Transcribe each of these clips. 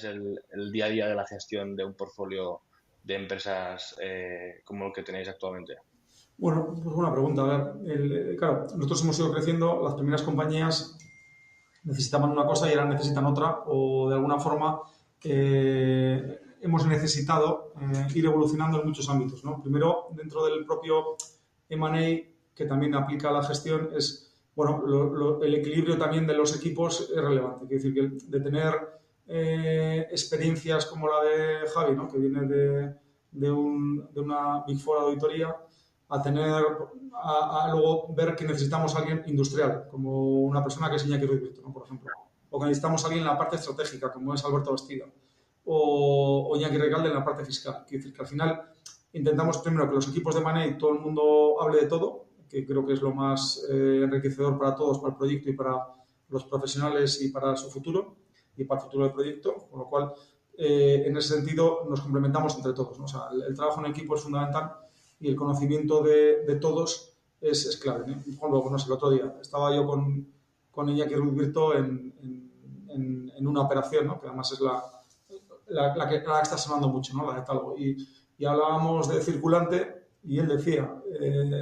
es el día a día de la gestión de un portfolio de empresas como el que tenéis actualmente? Bueno, pues buena pregunta. A ver, claro, nosotros hemos ido creciendo, las primeras compañías necesitaban una cosa y ahora necesitan otra, o de alguna forma hemos necesitado ir evolucionando en muchos ámbitos, ¿no? Primero, dentro del propio M&A, que también aplica a la gestión, es, bueno, el equilibrio también de los equipos es relevante. Quiere decir que de tener experiencias como la de Javi, ¿no? Que viene de una Big Four auditoría, a tener, a luego ver que necesitamos a alguien industrial, como una persona que es Iñaki Ruiz Virto, ¿no? Por ejemplo. O que necesitamos a alguien en la parte estratégica, como es Alberto Bastida. O Iñaki Recalde en la parte fiscal. Quiere decir que al final intentamos primero que los equipos de Money todo el mundo hable de todo, que creo que es lo más enriquecedor para todos, para el proyecto y para los profesionales y para su futuro y para el futuro del proyecto, con lo cual en ese sentido nos complementamos entre todos, ¿no? O sea, el trabajo en equipo es fundamental y el conocimiento de todos es clave, ¿no? Por ejemplo, no sé, el otro día estaba yo con Iñaki Ruiz Virto en una operación, ¿no? Que además es la que está sonando mucho, ¿no? La de Talgo. Y hablábamos de circulante y él decía,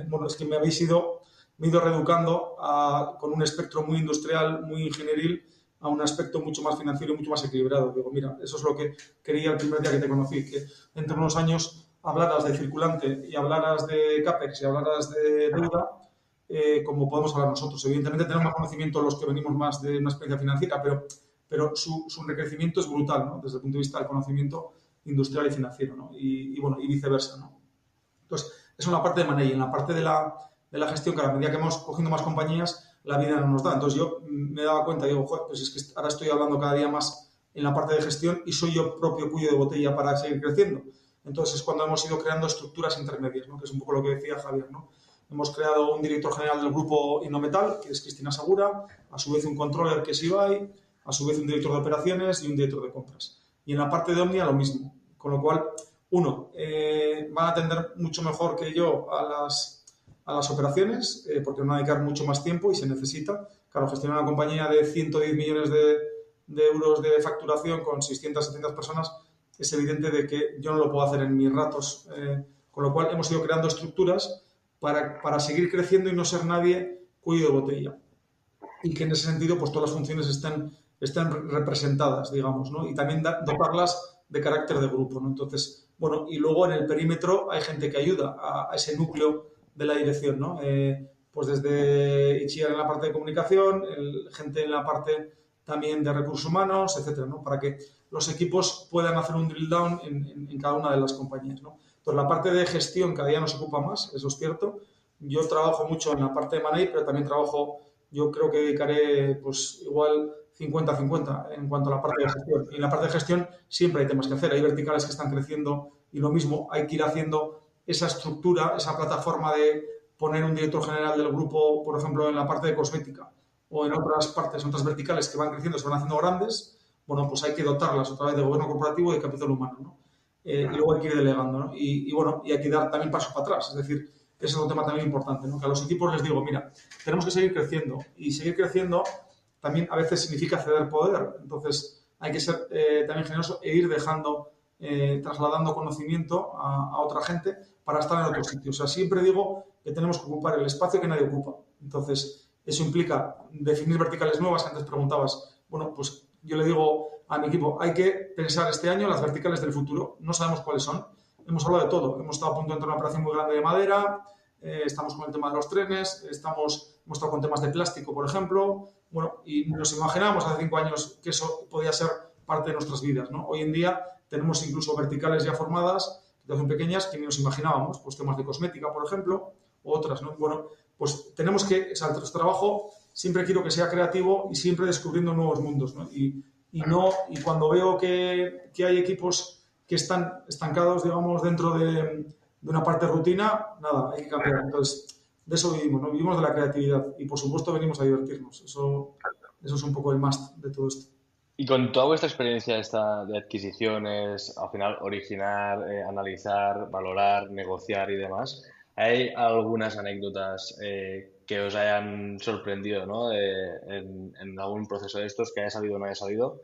bueno, es que me he ido reeducando con un espectro muy industrial, muy ingenieril, a un aspecto mucho más financiero y mucho más equilibrado. Digo, mira, eso es lo que quería el primer día que te conocí, que entre unos años hablaras de circulante y hablaras de CAPEX y hablaras de deuda, como podemos hablar nosotros. Evidentemente tenemos más conocimiento los que venimos más de una experiencia financiera, pero su enriquecimiento es brutal, ¿no? Desde el punto de vista del conocimiento industrial y financiero, ¿no? Bueno, y viceversa, ¿no? Entonces, eso en la parte de manejo. En la parte de la gestión, que a la medida que vamos cogiendo más compañías, la vida no nos da. Entonces, yo me daba cuenta, digo, joder, pues es que ahora estoy hablando cada día más en la parte de gestión y soy yo propio cuello de botella para seguir creciendo. Entonces, es cuando hemos ido creando estructuras intermedias, ¿no? Que es un poco lo que decía Javier, ¿no? Hemos creado un director general del grupo Innometal, que es Cristina Segura, a su vez un controller, que es Ibai, a su vez un director de operaciones y un director de compras. Y en la parte de Omnia lo mismo. Con lo cual, uno, van a atender mucho mejor que yo a las operaciones, porque van a dedicar mucho más tiempo y se necesita. Claro, gestionar una compañía de 110 millones de euros de facturación con 600, 700 personas, es evidente de que yo no lo puedo hacer en mis ratos. Con lo cual, hemos ido creando estructuras para seguir creciendo y no ser nadie cuello de botella. Y que en ese sentido, pues todas las funciones estén representadas, digamos, ¿no? Y también dotarlas de carácter de grupo, ¿no? Entonces, bueno, y luego en el perímetro hay gente que ayuda a ese núcleo de la dirección, ¿no? Pues desde Ichiar en la parte de comunicación, gente en la parte también de recursos humanos, etcétera, ¿no? Para que los equipos puedan hacer un drill down en cada una de las compañías, ¿no? Entonces, la parte de gestión cada día nos ocupa más, eso es cierto. Yo trabajo mucho en la parte de money, pero también yo creo que dedicaré pues igual 50-50 en cuanto a la parte de gestión. Y en la parte de gestión siempre hay temas que hacer, hay verticales que están creciendo y lo mismo, hay que ir haciendo esa estructura, esa plataforma de poner un director general del grupo, por ejemplo, en la parte de cosmética o en otras partes, en otras verticales que van creciendo, se van haciendo grandes, bueno, pues hay que dotarlas otra vez de gobierno corporativo y de capital humano, ¿no? Y luego hay que ir delegando, ¿no? Bueno, y hay que dar también paso para atrás, es decir, ese es otro tema también importante, ¿no? Que a los equipos les digo, mira, tenemos que seguir creciendo y seguir creciendo también a veces significa ceder poder. Entonces hay que ser también generoso e ir dejando, trasladando conocimiento a otra gente para estar en otro sitio. O sea, siempre digo que tenemos que ocupar el espacio que nadie ocupa. Entonces, eso implica definir verticales nuevas. Antes preguntabas, bueno, pues yo le digo a mi equipo, hay que pensar este año las verticales del futuro. No sabemos cuáles son. Hemos hablado de todo. Hemos estado a punto de entrar en una operación muy grande de madera, estamos con el tema de los trenes, hemos estado con temas de plástico, por ejemplo. Bueno, y nos imaginábamos hace 5 años que eso podía ser parte de nuestras vidas, ¿no? Hoy en día tenemos incluso verticales ya formadas, que son pequeñas, que ni nos imaginábamos, pues temas de cosmética, por ejemplo, u otras, ¿no? Bueno, pues tenemos que, o sea, nuestro trabajo siempre quiero que sea creativo y siempre descubriendo nuevos mundos, ¿no? Y cuando veo que hay equipos que están estancados, digamos, dentro de una parte de rutina, nada, hay que cambiar. Entonces, de eso vivimos, ¿no? Vivimos de la creatividad y, por supuesto, venimos a divertirnos. Eso es un poco el must de todo esto. Y con toda vuestra experiencia esta de adquisiciones, al final originar, analizar, valorar, negociar y demás, ¿hay algunas anécdotas que os hayan sorprendido, ¿no? En algún proceso de estos que haya salido o no haya salido?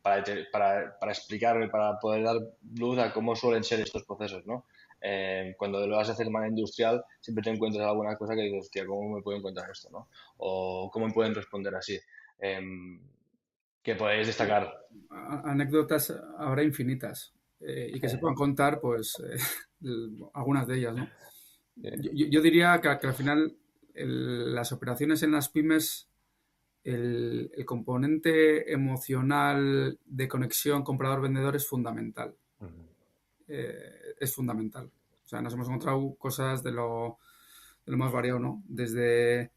para explicar, para poder dar luz a cómo suelen ser estos procesos, ¿no? Cuando lo vas a hacer de manera industrial, siempre te encuentras alguna cosa que dices, hostia, ¿cómo me puedo encontrar esto, no? O ¿cómo me pueden responder así? Que podéis destacar. Anécdotas habrá infinitas y que se puedan contar, pues, algunas de ellas, ¿no? Yo diría que al final las operaciones en las pymes, el componente emocional de conexión comprador-vendedor es fundamental. Es fundamental. O sea, nos hemos encontrado cosas de lo más variado, ¿no? Desde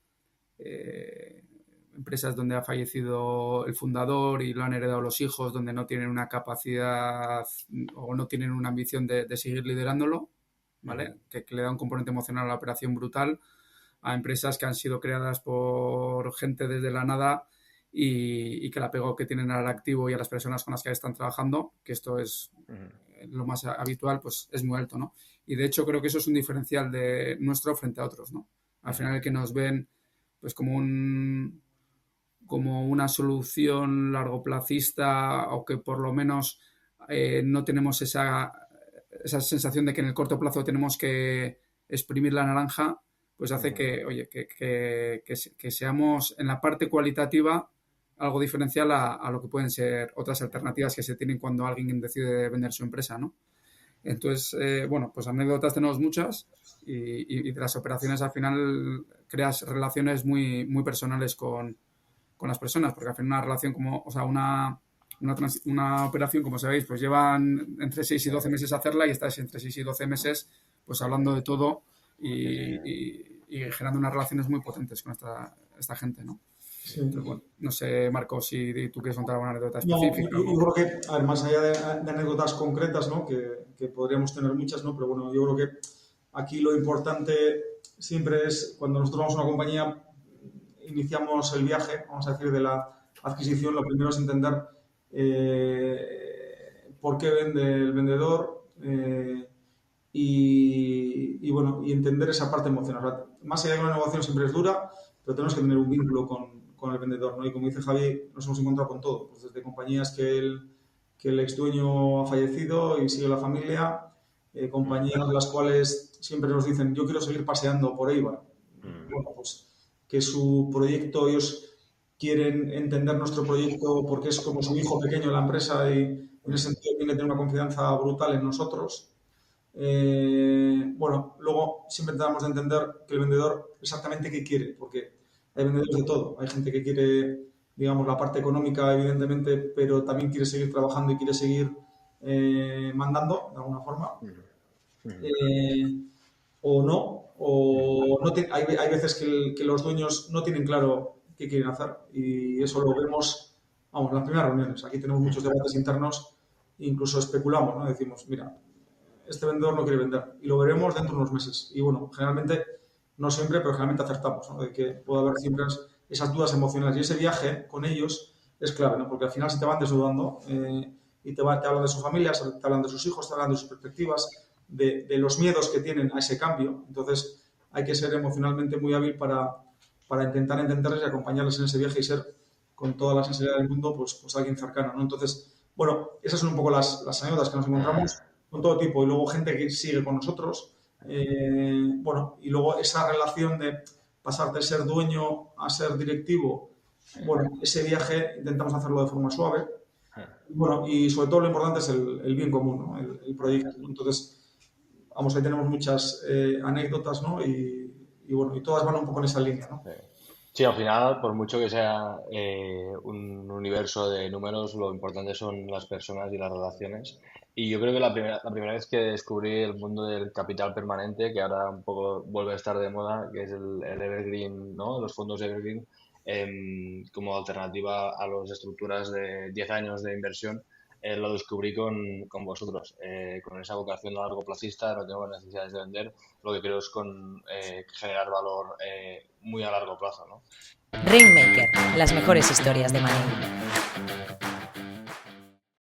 empresas donde ha fallecido el fundador y lo han heredado los hijos, donde no tienen una capacidad o no tienen una ambición de seguir liderándolo, ¿vale? Que le da un componente emocional a la operación brutal, a empresas que han sido creadas por gente desde la nada y que el apego que tienen al activo y a las personas con las que están trabajando, que esto es lo más habitual, pues es muy alto, ¿no? Y de hecho creo que eso es un diferencial de nuestro frente a otros, ¿no? Al final el que nos ven pues como una solución largoplacista o que por lo menos no tenemos esa sensación de que en el corto plazo tenemos que exprimir la naranja, pues hace que, oye, que seamos en la parte cualitativa algo diferencial a lo que pueden ser otras alternativas que se tienen cuando alguien decide vender su empresa, ¿no? Entonces, bueno, pues anécdotas tenemos muchas y de las operaciones al final creas relaciones muy, muy personales con las personas, porque al final una relación como, o sea, una operación, como sabéis, pues llevan entre 6 y 12 meses hacerla y estáis entre 6 y 12 meses pues hablando de todo y generando unas relaciones muy potentes con esta gente, ¿no? Sí. Entonces, bueno, no sé, Marco, si tú quieres contar alguna anécdota específica. No, yo creo que, a ver, más allá de anécdotas concretas, ¿no? Que podríamos tener muchas, ¿no? Pero bueno, yo creo que aquí lo importante siempre es, cuando nosotros vamos a una compañía, iniciamos el viaje, vamos a decir, de la adquisición, lo primero es entender por qué vende el vendedor y bueno, y entender esa parte emocional. O sea, más allá de una negociación siempre es dura, pero tenemos que tener un vínculo con el vendedor, ¿no? Y como dice Javi, nos hemos encontrado con todo, pues desde compañías que el ex dueño ha fallecido y sigue la familia, compañías las cuales siempre nos dicen, yo quiero seguir paseando por Eibar. Bueno, pues que su proyecto, ellos quieren entender nuestro proyecto porque es como su hijo pequeño en la empresa y en ese sentido tiene que tener una confianza brutal en nosotros. Bueno, luego siempre tratamos de entender que el vendedor exactamente qué quiere, porque hay vendedores de todo. Hay gente que quiere, digamos, la parte económica, evidentemente, pero también quiere seguir trabajando y quiere seguir mandando, de alguna forma. O no hay veces que los dueños no tienen claro qué quieren hacer y eso lo vemos, vamos, en las primeras reuniones. Aquí tenemos muchos debates internos, incluso especulamos, ¿no? Decimos, mira, este vendedor no quiere vender y lo veremos dentro de unos meses. Y bueno, generalmente, no siempre, pero generalmente acertamos, ¿no? De que puede haber siempre esas dudas emocionales y ese viaje con ellos es clave, ¿no? Porque al final se te van desnudando y te hablan de su familia, te hablan de sus hijos, te hablan de sus perspectivas, de los miedos que tienen a ese cambio. Entonces, hay que ser emocionalmente muy hábil para intentar entenderles y acompañarles en ese viaje y ser, con toda la sinceridad del mundo, pues alguien cercano, ¿no? Entonces, bueno, esas son un poco las anécdotas que nos encontramos con todo tipo. Y luego gente que sigue con nosotros. Bueno, y luego esa relación de pasar de ser dueño a ser directivo, bueno, ese viaje intentamos hacerlo de forma suave. Bueno, y sobre todo lo importante es el bien común, ¿no? El proyecto. Entonces, vamos, ahí tenemos muchas anécdotas, ¿no? Y bueno, y todas van un poco en esa línea, ¿no? Sí, al final, por mucho que sea un universo de números, lo importante son las personas y las relaciones. Y yo creo que la primera vez que descubrí el mundo del capital permanente, que ahora un poco vuelve a estar de moda, que es el Evergreen, ¿no? Los fondos Evergreen, como alternativa a las estructuras de 10 años de inversión, lo descubrí con vosotros, con esa vocación a largo plazista, no tengo necesidades de vender, lo que creo es con generar valor muy a largo plazo, ¿no? Rainmaker, las mejores historias de Money.